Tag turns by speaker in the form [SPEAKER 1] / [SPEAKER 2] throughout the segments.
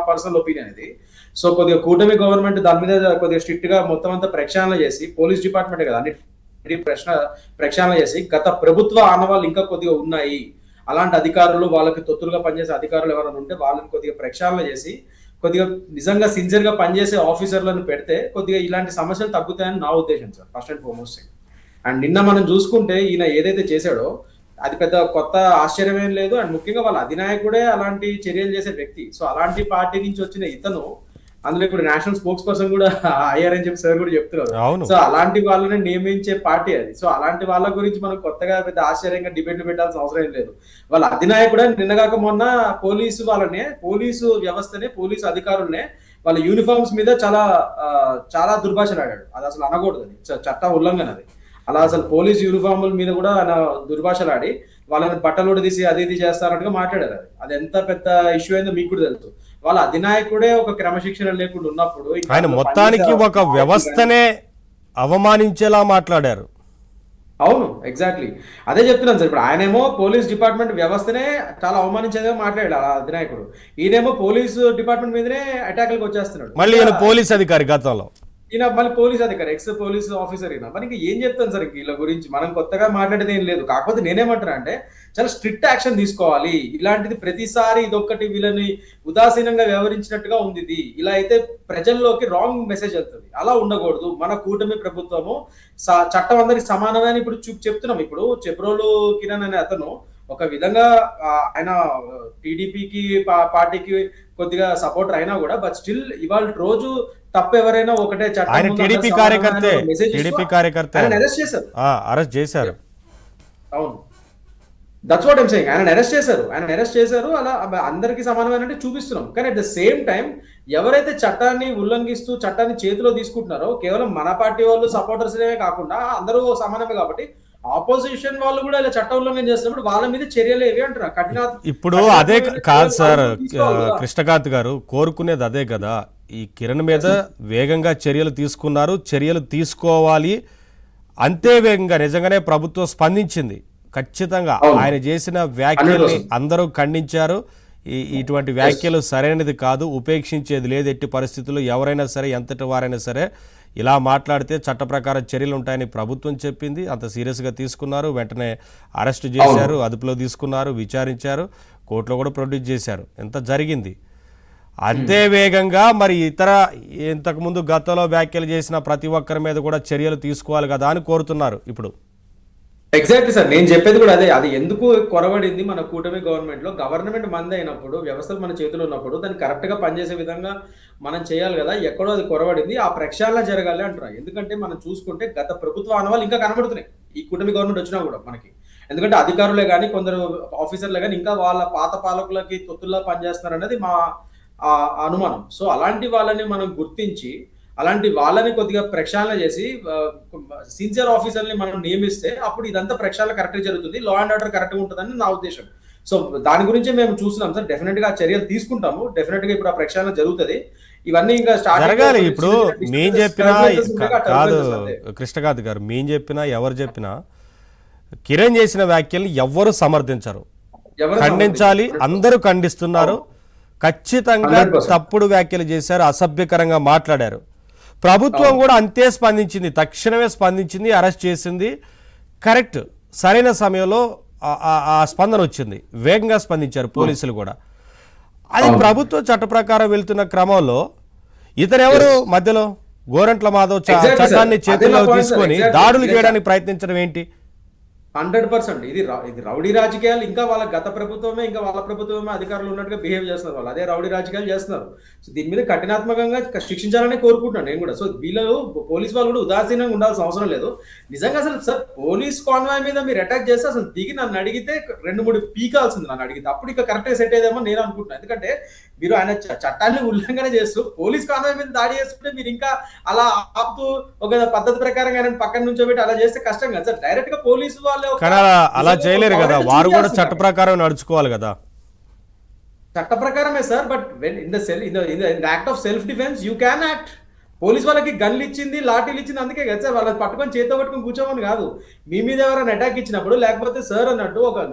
[SPEAKER 1] Personal opinion ఇది. So కొద్దిగా కూటమి గవర్నమెంట్ దాని మీద కొద్దిగా స్ట్రిక్ట్ గా మొత్తం అంతా ప్రక్షాళన చేసి, పోలీస్ డిపార్ట్మెంట్ కదా అన్ని ప్రక్షాళన చేసి, గత ప్రభుత్వ ఆనవాళ్ళు ఇంకా కొద్దిగా ఉన్నాయి, అలాంటి అధికారులు వాళ్ళకి తొత్తులుగా పనిచేసే అధికారులు ఎవరైనా ఉంటే వాళ్ళని కొద్దిగా ప్రక్షాళన చేసి, కొద్దిగా నిజంగా సిన్సియర్ గా పనిచేసే ఆఫీసర్లను పెడితే కొద్దిగా ఇలాంటి సమస్యలు తగ్గుతాయని నా ఉద్దేశం sir, first and foremost. And నిన్న మనం చూసుకుంటే ఈయన ఏదైతే చేశాడో అది పెద్ద కొత్త ఆశ్చర్యమేం లేదు. అండ్ ముఖ్యంగా వాళ్ళ అధినాయకుడే అలాంటి చర్యలు చేసే వ్యక్తి. సో అలాంటి పార్టీ నుంచి వచ్చిన ఇతను, అందులో ఇప్పుడు నేషనల్ స్పోక్స్ పర్సన్ కూడా అయ్యారని చెప్పి సార్ కూడా చెప్తున్నారు. సో అలాంటి వాళ్ళని నియమించే పార్టీ అది. సో అలాంటి వాళ్ళ గురించి మనం కొత్తగా పెద్ద ఆశ్చర్యంగా డిబేట్లు పెట్టాల్సిన అవసరం ఏం లేదు. వాళ్ళ అధినాయకుడే నిన్నగాక మొన్న పోలీసు వాళ్ళనే, పోలీసు వ్యవస్థనే, పోలీసు అధికారులనే వాళ్ళ యూనిఫామ్స్ మీద చాలా చాలా దుర్భాషలాడాడు. అది అసలు అనకూడదు, అది చట్ట ఉల్లంఘన. అది అలా అసలు పోలీస్ యూనిఫాముల మీద కూడా ఆయన దుర్భాషలాడి వాళ్ళని బట్టలు తీసి అది ఇది చేస్తారన్నట్టుగా మాట్లాడారు. అది ఎంత పెద్ద ఇష్యూ అయిందో మీకు కూడా తెలుసు. వాళ్ళ అధినాయకుడే ఒక క్రమశిక్షణ లేకుండా ఉన్నప్పుడు
[SPEAKER 2] ఆయన మొత్తానికి ఒక వ్యవస్థనే అవమానించేలా మాట్లాడారు.
[SPEAKER 1] అవును, ఎగ్జాక్ట్లీ అదే చెప్తున్నాను సార్. ఇప్పుడు ఆయనేమో పోలీస్ డిపార్ట్మెంట్ వ్యవస్థనే చాలా అవమానించేదిగా మాట్లాడాడు ఆ అధినాయకుడు. ఈయనేమో పోలీసు డిపార్ట్మెంట్ మీదనే అటాక్లకు వచ్చేస్తున్నాడు.
[SPEAKER 2] మళ్ళీ ఈయన పోలీస్ అధికారి గతంలో,
[SPEAKER 1] ఈయన మళ్ళీ పోలీస్ అధికారి, ఎక్స్ పోలీస్ ఆఫీసర్ ఈయన. మరి ఇంకా ఏం చెప్తాను సార్ వీళ్ళ గురించి, మనం కొత్తగా మాట్లాడేది ఏం లేదు. కాకపోతే నేనేమంటున్నా అంటే చాలా స్ట్రిక్ట్ యాక్షన్ తీసుకోవాలి. ఇలాంటిది ప్రతిసారి ఇదొక్కటి వీళ్ళని ఉదాసీనంగా వ్యవహరించినట్టుగా ఉంది. ఇది ఇలా అయితే ప్రజల్లోకి రాంగ్ మెసేజ్ వెళ్తుంది. అలా ఉండకూడదు. మన కూటమి ప్రభుత్వము చట్టం అందరికి సమానమే అని ఇప్పుడు చెప్తున్నాం. ఇప్పుడు చెబ్రోలు కిరణ్ అనే అతను ఒక విధంగా ఆయన టీడీపీకి పార్టీకి కొద్దిగా సపోర్టర్ అయినా కూడా, బట్ స్టిల్ ఇవాళ రోజు తప్పు ఎవరైనా ఒకటే చట్టం.
[SPEAKER 2] టీడీపీ కార్యకర్త అరెస్ట్ చేశారు.
[SPEAKER 1] అవును, దట్స్ వాట్ ఐమ్ సేయింగ్. ఆయన అరెస్ట్ చేశారు. అలా అందరికీ సమానమైన చూపిస్తున్నాం. కానీ అట్ ద సేమ్ టైం ఎవరైతే చట్టాన్ని ఉల్లంఘిస్తూ చట్టాన్ని చేతిలో తీసుకుంటున్నారో, కేవలం మన పార్టీ వాళ్ళు సపోర్టర్స్నే కాకుండా అందరూ సమానమే కాబట్టి ఆపోజిషన్ వాళ్ళు కూడా ఇలా చట్ట ఉల్లంఘన చేస్తున్నప్పుడు వాళ్ళ మీద చర్యలు ఏవి అంటారు కఠిన.
[SPEAKER 2] ఇప్పుడు అదే కాదు సార్ కృష్ణకాంత్ గారు, కోరుకునేది అదే కదా. ఈ కిరణ్ మీద వేగంగా చర్యలు తీసుకున్నారు, చర్యలు తీసుకోవాలి. అంతే వేగంగా నిజంగానే ప్రభుత్వం స్పందించింది. ఖచ్చితంగా ఆయన చేసిన వ్యాఖ్యల్ని అందరూ ఖండించారు. ఇటువంటి వ్యాఖ్యలు సరైనది కాదు, ఉపేక్షించేది లేదు ఎట్టి పరిస్థితుల్లో. ఎవరైనా సరే, ఎంతటి వారైనా సరే ఇలా మాట్లాడితే చట్ట ప్రకారం చర్యలు ఉంటాయని ప్రభుత్వం చెప్పింది. అంత సీరియస్గా తీసుకున్నారు. వెంటనే అరెస్ట్ చేశారు, అదుపులో తీసుకున్నారు, విచారించారు, కోర్టులో కూడా ప్రొడ్యూస్ చేశారు. ఎంత జరిగింది. అంతే వేగంగా మరి ఇతర ఇంతకుముందు గతంలో వ్యాఖ్యలు చేసిన ప్రతి ఒక్కరి మీద కూడా చర్యలు తీసుకోవాలి కదా అని కోరుతున్నారు ఇప్పుడు.
[SPEAKER 1] ఎగ్జాక్ట్లీ సార్, నేను చెప్పేది కూడా అదే. అది ఎందుకు కొరవడింది మన కూటమి గవర్నమెంట్ లో, గవర్నమెంట్ మంది అయినప్పుడు, వ్యవస్థలు మన చేతిలో ఉన్నప్పుడు దాన్ని కరెక్ట్ గా పనిచేసే విధంగా మనం చేయాలి కదా. ఎక్కడో అది కొరవడింది. ఆ ప్రక్షాళన జరగాలి అంటున్నారు. ఎందుకంటే మనం చూసుకుంటే గత ప్రభుత్వ ఆనవాళ్ళు ఇంకా కనబడుతున్నాయి ఈ కూటమి గవర్నమెంట్ వచ్చినా కూడా మనకి. ఎందుకంటే అధికారులే కానీ, కొందరు ఆఫీసర్లే కానీ ఇంకా వాళ్ళ పాత పాలకులకి తొత్తుల్లా పనిచేస్తున్నారు అనేది మా అనుమానం. సో అలాంటి వాళ్ళని మనం గుర్తించి, అలాంటి వాళ్ళని కొద్దిగా ప్రక్షాళన చేసి సిన్సియర్ ఆఫీసర్ని మనం నియమిస్తే అప్పుడు ఇదంతా ప్రక్షాళన కరెక్ట్గా జరుగుతుంది, లా అండ్ ఆర్డర్ కరెక్ట్గా ఉంటుందని నా ఉద్దేశం. సో దాని గురించి మేము చూస్తున్నాం సార్. డెఫినెట్ గా చర్యలు తీసుకుంటాము. డెఫినెట్ గా ఇప్పుడు ఆ ప్రక్షాళన జరుగుతుంది. ఇవన్నీ ఇంకా స్టార్ట్ జరగాలి.
[SPEAKER 2] ఇప్పుడు మేము చెప్పినా కాదు కృష్ణకాంత్ గారు, మేము చెప్పినా ఎవరు చెప్పినా కిరణ్ చేసిన వ్యాఖ్యల్ని ఎవ్వరు సమర్థించరు, ఖండించాలి. అందరూ ఖండిస్తున్నారు. ఖచ్చితంగా తప్పుడు వ్యాఖ్యలు చేశారు, అసభ్యకరంగా మాట్లాడారు. ప్రభుత్వం కూడా అంతే స్పందించింది, తక్షణమే స్పందించింది, అరెస్ట్ చేసింది. కరెక్ట్, సరైన సమయంలో ఆ స్పందన వచ్చింది, వేగంగా స్పందించారు పోలీసులు కూడా. అది ప్రభుత్వం చట్ట ప్రకారం వెళ్తున్న క్రమంలో ఇతరెవరు మధ్యలో గోరంట్ల మాధవ్ చట్టాన్ని చేతుల్లో తీసుకొని దాడులు చేయడానికి ప్రయత్నించడం ఏంటి?
[SPEAKER 1] 100% ఇది రౌడీ రాజకీయాలు. ఇంకా వాళ్ళ గత ప్రభుత్వమే, ఇంకా వాళ్ళ ప్రభుత్వమే అధికారులు ఉన్నట్టుగా బిహేవ్ చేస్తున్నారు. వాళ్ళు అదే రౌడీ రాజకీయాలు చేస్తున్నారు. సో దీని మీద కఠినాత్మకంగా శిక్షించాలని కోరుకుంటున్నాను నేను కూడా. సో వీళ్ళు పోలీస్ వాళ్ళు కూడా ఉదాసీనంగా ఉండాల్సిన అవసరం లేదు. నిజంగా అసలు సార్ పోలీస్ కాన్వాయ్ మీద మీరు అటాక్ చేస్తే అసలు దిగి నన్ను అడిగితే 2-3 పీకాల్సింది నన్ను అడిగితే. అప్పుడు ఇక కరెక్ట్గా సెట్ అయ్యేదేమో నేను అనుకుంటున్నాను. ఎందుకంటే మీరు ఆయన చట్టాన్ని ఉల్లంఘన చేస్తూ పోలీస్ కాన్వాయ్ మీద దాడి చేస్తుంటే మీరు ఇంకా అలా ఆపుతూ ఒక పద్ధతి ప్రకారంగా ఆయన పక్కన నుంచోబెట్టి అలా చేస్తే కష్టం కదా సార్. డైరెక్ట్ గా పోలీసు వాళ్ళు
[SPEAKER 2] అలా చేయలేరు కదా, వారు కూడా చట్ట ప్రకారం నడుచుకోవాలి కదా.
[SPEAKER 1] చట్ట ప్రకారమే sir, but when in the act of self defence you can act. Police వాళ్ళకి గన్లు ఇచ్చింది, లాఠీలు ఇచ్చింది అందుకే కదా సార్, వాళ్ళని పట్టుకొని చేతితో పట్టుకొని కూర్చోమని కాదు. మీ మీద ఎవరైనా అటాక్ ఇచ్చినప్పుడు, లేకపోతే సార్ అన్నట్టు ఒక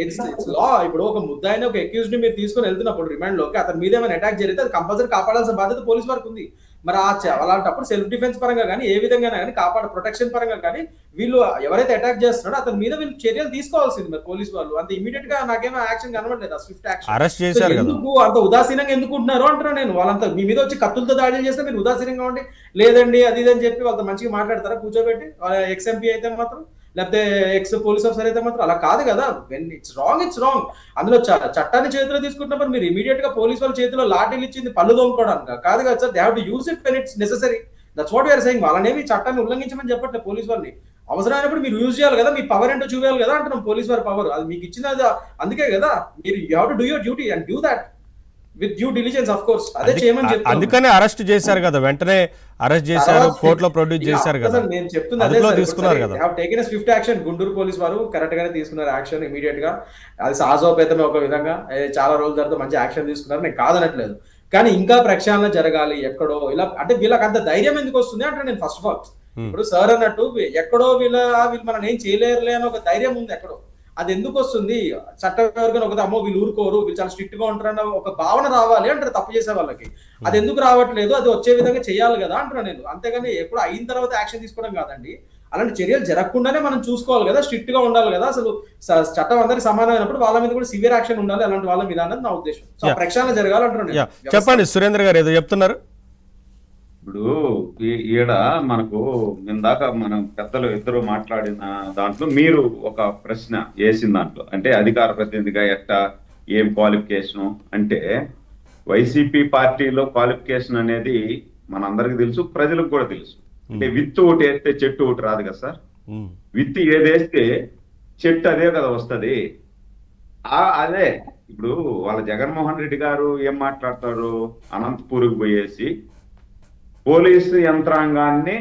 [SPEAKER 1] ఇట్స్ లా, ఇప్పుడు ఒక ముద్దాయిని ఒక అక్యూజ్డ్ ని మీరు తీసుకొని వెళ్తున్నప్పుడు రిమాండ్ లోకి, అతని మీద ఏమైనా అటాక్ జరిగితే అది కంపల్సరీ కాపాడాల్సిన బాధ్యత పోలీస్ వారికి ఉంది. మరి అలాంటప్పుడు సెల్ఫ్ డిఫెన్స్ పరంగా కానీ ఏ విధంగా కానీ ప్రొటెక్షన్ పరంగా కానీ వీళ్ళు ఎవరైతే అటాక్ చేస్తున్నారో అతని మీద వీళ్ళు చర్యలు తీసుకోవాల్సింది మరి పోలీస్ వాళ్ళు. అంత ఇమీడియట్ గా నాకేమో యాక్షన్ కనబడలేదు, స్విఫ్ట్ యాక్షన్.
[SPEAKER 2] అరెస్ట్ చేశారు కదా.
[SPEAKER 1] ఎందుకు అంత ఉదాసీనంగా ఎందుకు ఉంటున్నారు అంటున్నా నేను. వాళ్ళంతా మీ మీద వచ్చి కత్తులతో దాడులు చేస్తే మీరు ఉదాసీనంగా ఉండి లేదండి అది ఇది అని చెప్పి వాళ్ళతో మంచిగా మాట్లాడతారా కూర్చోబెట్టి? ఎక్స్ ఎంపీ అయితే మాత్రం, లేకపోతే ఎక్స్ పోలీస్ ఆఫీసర్ అయితే మాత్రం అలా కాదు కదా. When it's wrong. అందులో చట్టాన్ని చేతిలో తీసుకుంటున్నప్పుడు మీరు ఇమీడియట్ గా పోలీస్ వాళ్ళ చేతిలో లాఠీలు ఇచ్చింది పళ్ళు తోముకోవడానికి కాదు కదా sir. They have to use it when it's necessary. That's what you're saying. వాళ్ళనేమి చట్టాన్ని ఉల్లంఘించమని చెప్పట్లేదు పోలీస్ వాళ్ళని. అవసరమైనప్పుడు మీరు యూజ్ చేయాలి కదా, మీ పవర్ ఏంటో చూపించాలి కదా అంటున్నాం. పోలీస్ వారి పవర్ అది మీకు ఇచ్చినది, అందుకే కదా మీరు you have to do your duty and do that with due diligence of course. అదే చేయమని చెప్తాను.
[SPEAKER 2] అందుకనే అరెస్ట్ చేశారు కదా, వెంటనే అరెస్ట్ చేశారు, కోర్టులో ప్రొడ్యూస్ చేశారు కదా.
[SPEAKER 1] నేను చెప్తుంది అదే తీసుకున్నారు కదా. Have taken a Swift action. Guntur police వారు కరెక్ట్ గానే తీసుకున్నారు యాక్షన్ ఇమీడియట్ గా. అది సాహసోపేతమే ఒక విధంగా. చాలా రోజుల తర్వాత మంచి యాక్షన్ తీసుకున్నారు, నేను కాదనట్లేదు. కానీ ఇంకా ప్రక్షాళన జరగాలి ఎక్కడో ఇలా. అంటే వీళ్ళకి అంత ధైర్యం ఎందుకు వస్తుంది అంటే నేను ఫస్ట్ ఆఫ్ ఆల్ ఇప్పుడు సార్ అన్నట్టు ఎక్కడో వీళ్ళు మనం ఏం చేయలేరులే అని ఒక ధైర్యం ఉంది ఎక్కడో. అది ఎందుకు వస్తుంది? చట్టం ఎవరికైనా ఒక అమ్మో వీళ్ళు ఊరుకోరు, వీళ్ళు చాలా స్ట్రిక్ట్ గా ఉంటారన్న ఒక భావన రావాలి అంటారు తప్పు చేసే వాళ్ళకి. అది ఎందుకు రావట్లేదు? అది వచ్చే విధంగా చేయాలి కదా అంటున్నా నేను. అంతేగాని ఎప్పుడు అయిన తర్వాత యాక్షన్ తీసుకోవడం కాదండి. అలాంటి చర్యలు జరగకుండానే మనం చూసుకోవాలి కదా, స్ట్రిక్ట్ గా ఉండాలి కదా. అసలు చట్టం అందరికి సమానమైనప్పుడు వాళ్ళ మీద కూడా సివియర్ యాక్షన్ ఉండాలి అలాంటి వాళ్ళ మీద అన్నది నా ఉద్దేశం. సో ప్రక్షాళన జరగాలంటున్నాను.
[SPEAKER 2] చెప్పండి సురేంద్ర గారు, ఏదో చెప్తున్నారు.
[SPEAKER 3] ఇప్పుడు ఈడ మనకు ఇందాక మనం పెద్దలు ఇద్దరు మాట్లాడిన దాంట్లో మీరు ఒక ప్రశ్న వేసిన దాంట్లో, అంటే అధికార ప్రతినిధిగా ఎట్టా ఏం క్వాలిఫికేషన్ అంటే, వైసీపీ పార్టీలో క్వాలిఫికేషన్ అనేది మనందరికి తెలుసు, ప్రజలకు కూడా తెలుసు. అంటే విత్తు ఒకటి వేస్తే చెట్టు ఒకటి రాదు కదా సార్. విత్తు ఏదేస్తే చెట్టు అదే కదా వస్తుంది. అదే ఇప్పుడు వాళ్ళ జగన్మోహన్ రెడ్డి గారు ఏం మాట్లాడతారు, అనంతపూర్కి పోయేసి పోలీసు యంత్రాంగాన్ని